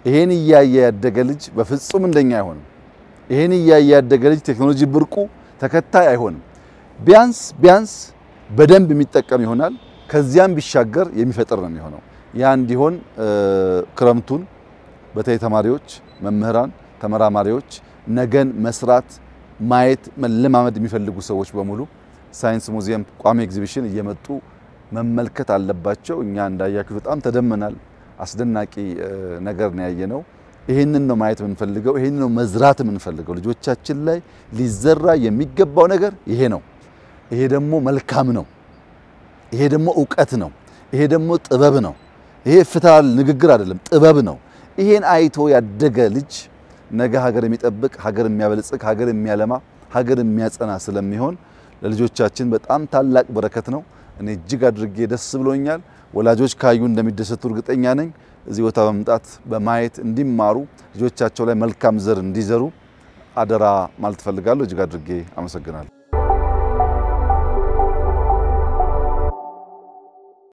ይሄን እያየ ያደገ ልጅ በፍጹም እንደኛ አይሆንም ይሄን እያየ ያደገ ልጅ ቴክኖሎጂ ብርቁ ተከታይ አይሆንም ቢያንስ በደንብ የሚጠቀም ይሆናል ከዚያም ቢሻገር የሚፈጠር ነው የሚሆነው ያ እንዲሆን ክረምቱን በተለይ ተማሪዎች መምህራን ተመራማሪዎች ነገን መስራት ማየት መለማመድ የሚፈልጉ ሰዎች በሙሉ ሳይንስ ሙዚየም ቋሚ ኤግዚቢሽን እየመጡ መመልከት አለባቸው እኛ እንዳያችሁ በጣም ተደመናል አስደናቂ ነገር ነው ያየነው ይሄንን ነው ማየት የምንፈልገው ይሄንን ነው መዝራት የምንፈልገው ልጆቻችን ላይ ሊዘራ የሚገባው ነገር ይሄ ነው ይሄ ደግሞ መልካም ነው ይሄ ደግሞ ዕውቀት ነው ይሄ ደግሞ ጥበብ ነው ይሄ ፍታል ንግግር አይደለም ጥበብ ነው ይሄን አይቶ ያደገ ልጅ ነገ ሀገር የሚጠብቅ ሀገር የሚያበለጽግ ሀገር የሚያለማ ሀገር የሚያጸና ስለሚሆን ለልጆቻችን በጣም ታላቅ በረከት ነው እኔ እጅግ አድርጌ ደስ ብሎኛል ወላጆች ካዩ እንደሚደሰቱ እርግጠኛ ነኝ እዚህ ቦታ በመምጣት በማየት እንዲማሩ ልጆቻቸው ላይ መልካም ዘር እንዲዘሩ አደራ ማለት ፈልጋለሁ እጅግ አድርጌ አመሰግናለሁ